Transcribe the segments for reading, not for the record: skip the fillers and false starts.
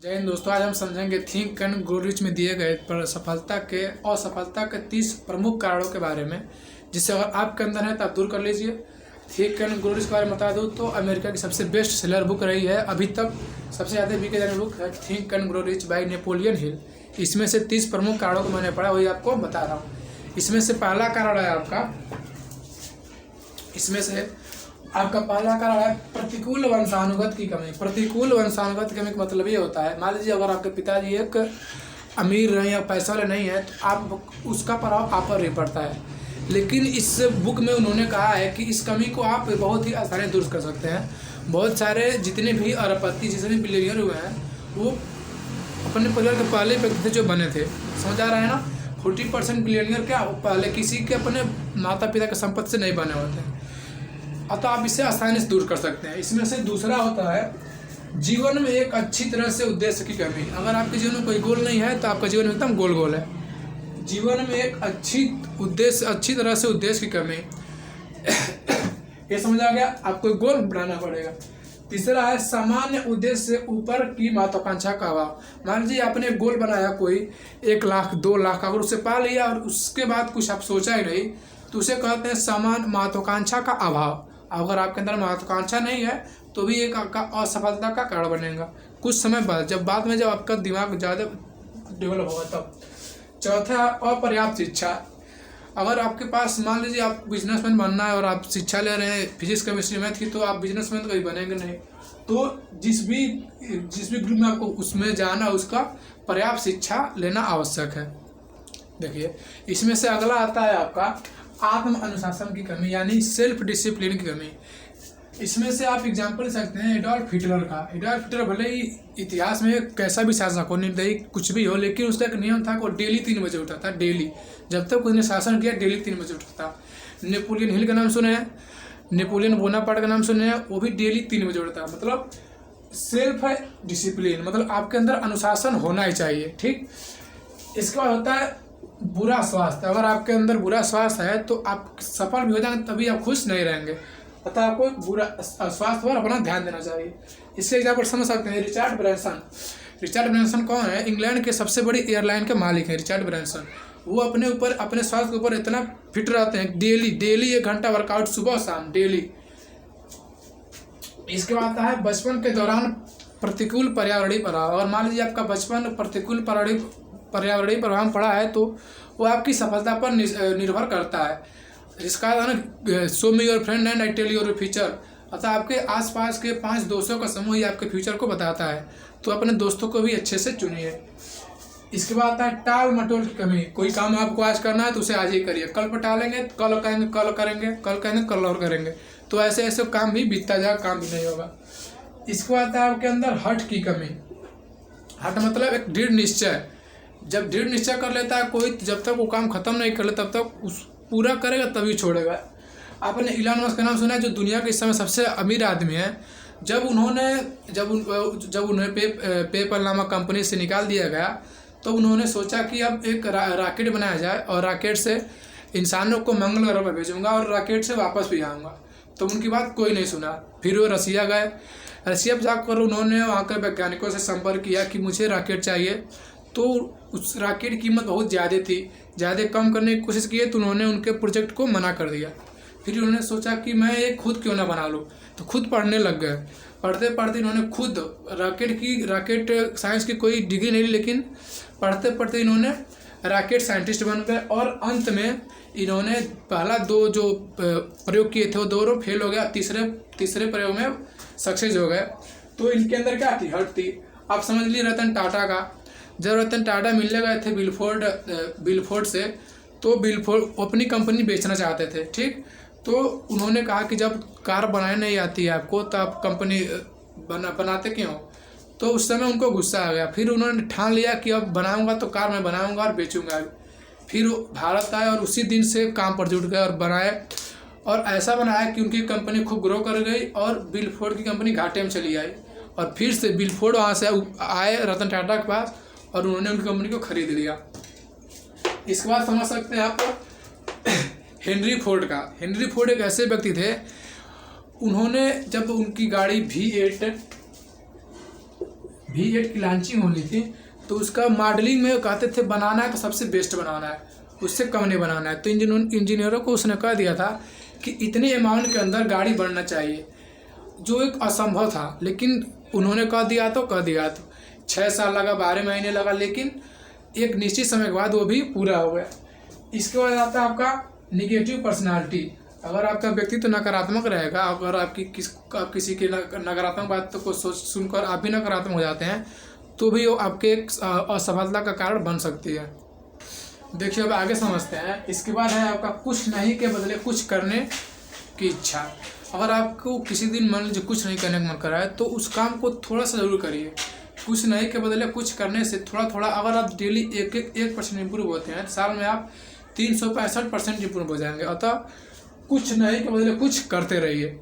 जय हिंद दोस्तों, आज हम समझेंगे थिंक एंड ग्रो रिच में दिए गए पर सफलता के असफलता के 30 प्रमुख कारणों के बारे में, जिससे अगर आपके अंदर है तो आप दूर कर लीजिए। थिंक एंड ग्रो रिच के बारे में बता दूँ तो अमेरिका की सबसे बेस्ट सेलर बुक रही है, अभी तक सबसे ज़्यादा बिके जाने बुक है think and grow rich by Napoleon Hill. इसमें से 30 प्रमुख कारणों को मैंने पढ़ा, वही आपको बता रहा हूँ। इसमें से पहला कारण है आपका पहला कारण है प्रतिकूल वंशानुगत की कमी। प्रतिकूल वंशानुगत की कमी का मतलब ये होता है, मान लीजिए अगर आपके पिताजी एक अमीर रहे या पैसा वाले नहीं है तो आप उसका प्रभाव आप पर भी पड़ता है। लेकिन इस बुक में उन्होंने कहा है कि इस कमी को आप बहुत ही आसानी दूर कर सकते हैं। बहुत सारे जितने भी अरबपति जितने बिलियनियर हुए हैं वो अपने परिवार के पहले व्यक्ति जो बने थे, समझ आ रहा है ना। 40% बिलियनियर क्या पहले किसी के अपने माता पिता के संपत्ति से नहीं बने होते हैं, अतः आप इसे आसानी से दूर कर सकते हैं। इसमें से दूसरा होता है जीवन में एक अच्छी तरह से उद्देश्य की कमी। अगर आपके जीवन में कोई गोल नहीं है तो आपका जीवन एकदम गोल है। जीवन में एक अच्छी तरह से उद्देश्य की कमी ये समझ आ गया, आपको गोल बनाना पड़ेगा। तीसरा है सामान्य उद्देश्य से ऊपर की महत्वाकांक्षा का अभाव। मान लीजिए आपने एक गोल बनाया कोई 1 लाख 2 लाख, अगर उसे पा लिया और उसके बाद कुछ आप सोचा ही नहीं तो उसे कहते हैं समान महत्वाकांक्षा का अभाव। अगर आपके अंदर महत्वाकांक्षा नहीं है तो भी एक आपका असफलता का कारण बनेगा कुछ समय बाद, बाद में जब आपका दिमाग ज़्यादा डेवलप होगा तब। चौथा है अपर्याप्त शिक्षा। अगर आपके पास मान लीजिए आप बिजनेसमैन बनना है और आप शिक्षा ले रहे हैं फिजिक्स केमिस्ट्री मैथ की, तो आप बिजनेसमैन तो कभी बनेंगे नहीं। तो जिस भी ग्रुप में आपको उसमें जाना उसका पर्याप्त शिक्षा लेना आवश्यक है। देखिए इसमें से अगला आता है आपका आत्म अनुशासन की कमी, यानी सेल्फ डिसिप्लिन की कमी। इसमें से आप एग्जाम्पल ले सकते हैं एडोल्फ हिटलर का। एडोल्फ हिटलर भले ही इतिहास में कैसा भी शासक हो, निर्दयी कुछ भी हो, लेकिन उसका एक नियम था कि वो डेली 3 बजे उठता था। डेली जब तक उसने शासन किया डेली 3 बजे उठता था। नेपोलियन हिल का नाम सुने हैं, नेपोलियन बोनापार्ट का नाम सुने हैं, वो भी डेली 3 बजे उठता है। मतलब सेल्फ डिसिप्लिन, मतलब आपके अंदर अनुशासन होना ही चाहिए। ठीक, इसके बाद होता है बुरा स्वास्थ्य। अगर आपके अंदर बुरा स्वास्थ्य है तो आप सफल भी हो जाएंगे तभी आप खुश नहीं रहेंगे, अतः आपको बुरा स्वास्थ्य पर अपना ध्यान देना चाहिए। इससे एग्जाम्पल समझ सकते हैं रिचर्ड ब्रैंसन। रिचर्ड ब्रैंसन कौन है? इंग्लैंड के सबसे बड़ी एयरलाइन के मालिक हैं रिचर्ड ब्रैंसन। वो अपने स्वास्थ्य के ऊपर इतना फिट रहते हैं, डेली 1 घंटा वर्कआउट सुबह शाम डेली। इसके बाद आता है बचपन के दौरान प्रतिकूल पर्यावरणीय प्रभाव। और मान लीजिए आपका बचपन प्रतिकूल पर्यावरणीय प्रभाव पड़ा है तो वो आपकी सफलता पर निर्भर करता है। जिसका है ना show me your friend and I tell your future, अतः आपके आसपास के 5 दोस्तों का समूह ही आपके फ्यूचर को बताता है, तो अपने दोस्तों को भी अच्छे से चुनिए। इसके बाद आता है टाल मटोल की कमी। कोई काम आपको आज करना है तो उसे आज ही करिए, कल पर टालेंगे, कल कहेंगे कल करेंगे, कल कहेंगे कल और करेंगे, तो ऐसे काम भी बीतता जाएगा, काम भी नहीं होगा। इसके बाद आता है आपके अंदर हठ की कमी। हठ मतलब एक दृढ़ निश्चय। जब दृढ़ निश्चय कर लेता है कोई, जब तक वो काम खत्म नहीं कर ले तब तक उस पूरा करेगा तभी छोड़ेगा। आपने इलॉन मस्क का नाम सुना है, जो दुनिया के इस समय सबसे अमीर आदमी है। जब उन्हें पेपल नामक कंपनी से निकाल दिया गया तो उन्होंने सोचा कि अब एक रॉकेट बनाया जाए और रॉकेट से इंसानों को मंगल ग्रह पर भेजूंगा और रॉकेट से वापस भी आऊँगा। तो उनकी बात कोई नहीं सुना। फिर वो रसिया गए। रसिया जाकर उन्होंने वहाँ के वैज्ञानिकों से संपर्क किया कि मुझे रॉकेट चाहिए। तो उस रॉकेट की कीमत बहुत ज़्यादा थी, ज़्यादा कम करने की कोशिश की तो उन्होंने उनके प्रोजेक्ट को मना कर दिया। फिर उन्होंने सोचा कि मैं एक खुद क्यों ना बना लूँ, तो खुद पढ़ने लग गए। पढ़ते पढ़ते इन्होंने खुद रॉकेट साइंस की कोई डिग्री नहीं ली, लेकिन पढ़ते पढ़ते इन्होंने रॉकेट साइंटिस्ट बन गए। और अंत में इन्होंने पहला 2 जो प्रयोग किए थे वो 2 फेल हो गया, तीसरे प्रयोग में सक्सेस हो गए। तो इनके अंदर क्या थी? हट थी। आप समझ लीजिए रतन टाटा का, जब रतन टाटा मिलने गए थे बिलफोर्ड से, तो बिलफोर्ड अपनी कंपनी बेचना चाहते थे। ठीक, तो उन्होंने कहा कि जब कार बनाने नहीं आती है आपको तो आप कंपनी बनाते क्यों? तो उस समय उनको गुस्सा आ गया। फिर उन्होंने ठान लिया कि अब बनाऊंगा तो कार मैं बनाऊंगा और बेचूंगा। फिर भारत आए और उसी दिन से काम पर जुट गए और बनाए, और ऐसा बनाया कि उनकी कंपनी खूब ग्रो कर गई और बिलफोर्ड की कंपनी घाटे में चली आई। और फिर से बिलफोर्ड वहाँ से आए रतन टाटा के पास और उन्होंने उनकी कंपनी को खरीद लिया। इसके बाद समझ सकते हैं आप हेनरी फोर्ड का। हेनरी फोर्ड एक ऐसे व्यक्ति थे, उन्होंने जब उनकी गाड़ी V8 की लॉन्चिंग होनी थी, तो उसका मॉडलिंग में कहते थे बनाना है तो सबसे बेस्ट बनाना है, उससे कम नहीं बनाना है। तो इंजीनियरों को उसने कह दिया था कि इतने अमाउंट के अंदर गाड़ी बनना चाहिए, जो एक असंभव था, लेकिन उन्होंने कह दिया तो 6 साल लगा, 12 महीने लगा, लेकिन एक निश्चित समय के बाद वो भी पूरा हो गया। इसके बाद आता है आपका निगेटिव पर्सनालिटी। अगर आपका व्यक्तित्व नकारात्मक रहेगा, अगर आप किसी की नकारात्मक बात को सोच सुनकर आप भी नकारात्मक हो जाते हैं, तो भी वो आपके एक असफलता का कारण बन सकती है। देखिए अब आगे समझते हैं। इसके बाद है आपका कुछ नहीं के बदले कुछ करने की इच्छा। अगर आपको किसी दिन मान लीजिए कुछ नहीं करने का मन कर रहा है, तो उस काम को थोड़ा सा ज़रूर करिए। कुछ नहीं के बदले कुछ करने से थोड़ा थोड़ा अगर आप डेली 1% इम्प्रूव होते हैं, साल में आप 365% इम्प्रूव हो जाएंगे। अतः कुछ नहीं के बदले कुछ करते रहिए।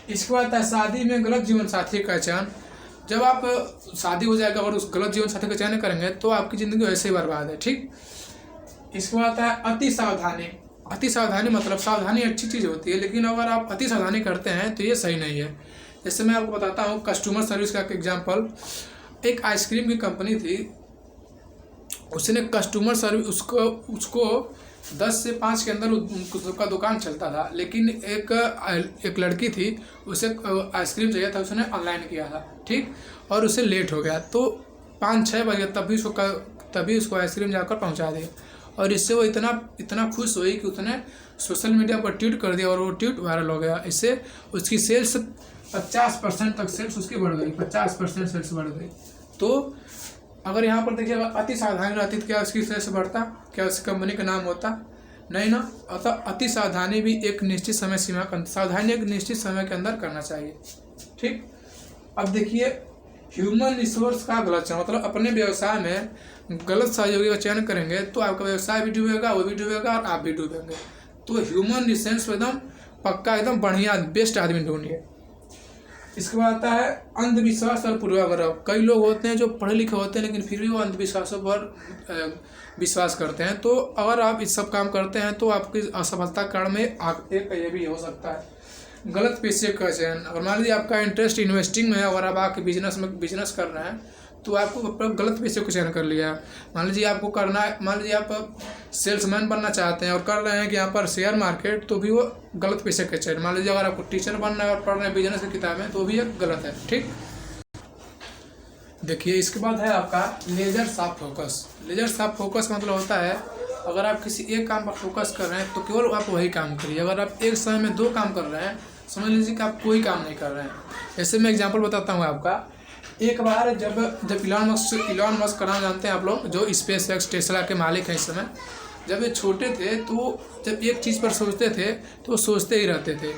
इसके बाद है शादी में गलत जीवन साथी का चयन। जब आप शादी हो जाएगा और उस गलत जीवन साथी का चयन करेंगे तो आपकी ज़िंदगी वैसे ही बर्बाद है, ठीक। इसके बाद है अति सावधानी। अति सावधानी मतलब सावधानी अच्छी चीज़ होती है, लेकिन अगर आप अति सावधानी करते हैं तो ये सही नहीं है। जैसे मैं आपको बताता हूँ कस्टमर सर्विस का एग्जांपल। एक आइसक्रीम की कंपनी थी, उसने कस्टमर सर्विस उसको 10 से 5 के अंदर उसका दुकान चलता था, लेकिन एक लड़की थी, उसे आइसक्रीम चाहिए था, उसने ऑनलाइन किया था, ठीक, और उसे लेट हो गया, तो 5-6 बजे तभी उसको आइसक्रीम जाकर पहुंचा दिया। और इससे वो इतना खुश हुई कि उसने सोशल मीडिया पर ट्वीट कर दिया और वो ट्वीट वायरल हो गया। इससे उसकी सेल्स 50% तक सेल्स उसकी बढ़ गई, 50% सेल्स बढ़ गई। तो अगर यहाँ पर देखिए अति सावधानी रहती तो क्या उसकी सेल्स बढ़ता, क्या उस कंपनी का नाम होता, नहीं ना। अतः अति सावधानी भी एक निश्चित समय सीमा सावधानी एक निश्चित समय के अंदर करना चाहिए, ठीक। अब देखिए ह्यूमन रिसोर्स का गलत चयन, मतलब अपने व्यवसाय में गलत सहयोगी का चयन करेंगे तो आपका व्यवसाय भी डूबेगा, वो भी डूबेगा और आप भी डूबेंगे। तो ह्यूमन रिसोर्स एकदम पक्का एकदम बढ़िया बेस्ट आदमी ढूंढिए। इसके बाद आता है अंधविश्वास और पूर्वाग्रह। कई लोग होते हैं जो पढ़े लिखे होते हैं लेकिन फिर भी वो अंधविश्वासों पर विश्वास करते हैं। तो अगर आप इस सब काम करते हैं तो आपकी असफलता कारण में एक ये भी हो सकता है। गलत पेशे का चयन। अगर मान लीजिए आपका इंटरेस्ट इन्वेस्टिंग में है और आप आके बिजनेस कर रहे हैं, तो आपको गलत पेशे को चयन कर लिया। मान लीजिए आपको करना है, मान लीजिए आप सेल्समैन बनना चाहते हैं और कर रहे हैं कि यहाँ पर शेयर मार्केट, तो भी वो गलत पेशे का चयन। मान लीजिए अगर आपको टीचर बनना है और पढ़ रहे हैं बिजनेस की किताबें, तो भी एक गलत है, ठीक। देखिए इसके बाद है आपका laser sharp focus. Laser sharp focus मतलब होता है अगर आप किसी एक काम पर फोकस कर रहे हैं तो केवल आप वही काम करिए। अगर आप एक समय में 2 काम कर रहे हैं, समझ लीजिए कि आप कोई काम नहीं कर रहे हैं। ऐसे मैं एग्जांपल बताता हूँ आपका। एक बार जब इलॉन मस्क का नाम जानते हैं आप लोग, जो स्पेस एक्स टेस्ला के मालिक हैं इस समय, जब ये छोटे थे तो जब एक चीज़ पर सोचते थे तो वो सोचते ही रहते थे।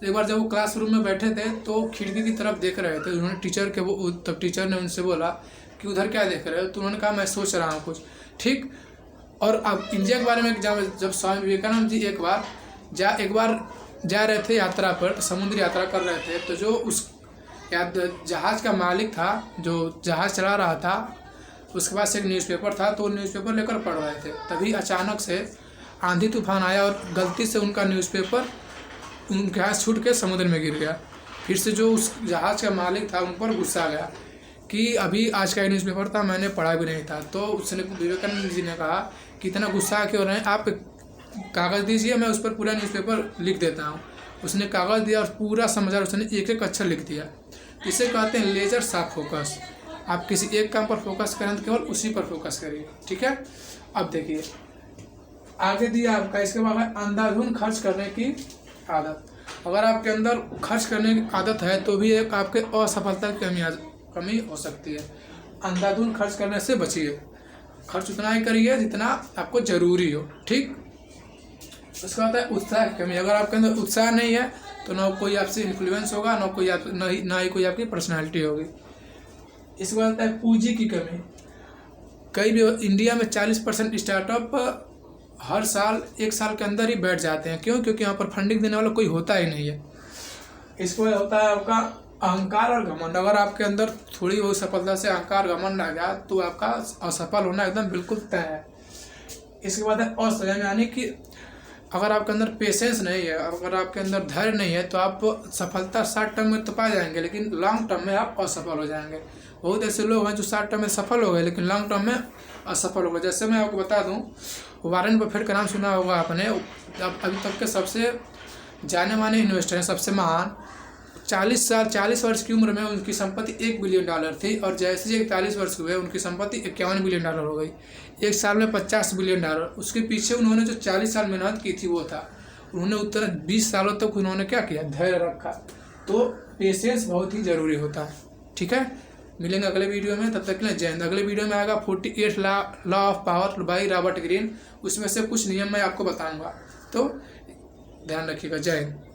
एक बार जब वो क्लासरूम में बैठे थे तो खिड़की की तरफ देख रहे थे, उन्होंने तब टीचर ने उनसे बोला कि उधर क्या देख रहे हो, तो उन्होंने कहा मैं सोच रहा हूँ कुछ, ठीक। और अब इंडिया के बारे में जब स्वामी विवेकानंद जी एक बार जा रहे थे यात्रा पर, समुद्री यात्रा कर रहे थे, तो जो उस जहाज़ का मालिक था, जो जहाज़ चला रहा था, उसके पास एक न्यूज़पेपर था, तो न्यूज़पेपर लेकर पढ़ रहे थे। तभी अचानक से आंधी तूफान आया और गलती से उनका न्यूज़पेपर उनके हाथ छूट के समुद्र में गिर गया। फिर से जो उस जहाज़ का मालिक था उन पर गुस्सा गया कि अभी आज का न्यूज़पेपर था, मैंने पढ़ा भी नहीं था। तो उसने विवेकानंद जी ने कहा कि इतना गुस्सा क्यों रहे हैं, आप कागज़ दीजिए, मैं उस पर पूरा न्यूज़पेपर लिख देता हूँ। उसने कागज़ दिया और पूरा समझा, उसने एक अक्षर लिख दिया। इसे कहते हैं लेजर शार्प फोकस। आप किसी एक काम पर फोकस करें तो केवल उसी पर फोकस करिए, ठीक है। अब देखिए आगे दिया आपका, इसके बाद अंधाधुंध खर्च करने की आदत। अगर आपके अंदर खर्च करने की आदत है तो भी एक आपके असफलता की कमी हो सकती है। अंधाधुंध खर्च करने से बचिए, खर्च उतना ही करिए जितना आपको ज़रूरी हो, ठीक। उसके बाद है उत्साह की कमी। अगर आपके अंदर उत्साह नहीं है तो ना कोई आपसे इन्फ्लुएंस होगा, ना ही कोई आपकी पर्सनालिटी होगी। इसके बाद है पूंजी की कमी। कई भी इंडिया में 40% स्टार्टअप हर साल 1 साल के अंदर ही बैठ जाते हैं। क्यों? क्योंकि यहाँ पर फंडिंग देने वाला कोई होता ही नहीं है। इसको होता है आपका अहंकार और घमंड। अगर आपके अंदर थोड़ी बहुत सफलता से अहंकार घमंड आ गया तो आपका असफल होना एकदम बिल्कुल तय है। इसके बाद है असंयम, यानी कि अगर आपके अंदर पेशेंस नहीं है, अगर आपके अंदर धैर्य नहीं है, तो आप सफलता शॉर्ट टर्म में तो पा जाएंगे लेकिन लॉन्ग टर्म में आप असफल हो जाएंगे। बहुत ऐसे लोग हैं जो शॉर्ट टर्म में सफल हो गए लेकिन लॉन्ग टर्म में असफल हो गए। जैसे मैं आपको बता दूं, वॉरेन बफेट का नाम सुना होगा आपने। अभी तक के सबसे जाने माने इन्वेस्टर हैं, सबसे महान। 40 वर्ष की उम्र में उनकी संपत्ति $1 बिलियन थी और जैसे ही 41 वर्ष हुए उनकी संपत्ति $51 बिलियन हो गई। एक साल में $50 बिलियन। उसके पीछे उन्होंने जो 40 साल मेहनत की थी वो था, उन्होंने उत्तर 20 सालों तक उन्होंने क्या किया, धैर्य रखा। तो पेशेंस बहुत ही ज़रूरी होता है। ठीक है, मिलेंगे अगले वीडियो में, तब तक के लिए जय हिंद। अगले वीडियो में आएगा 48 law of power by Robert Greene, उसमें से कुछ नियम मैं आपको बताऊंगा, तो ध्यान रखिएगा। जय हिंद।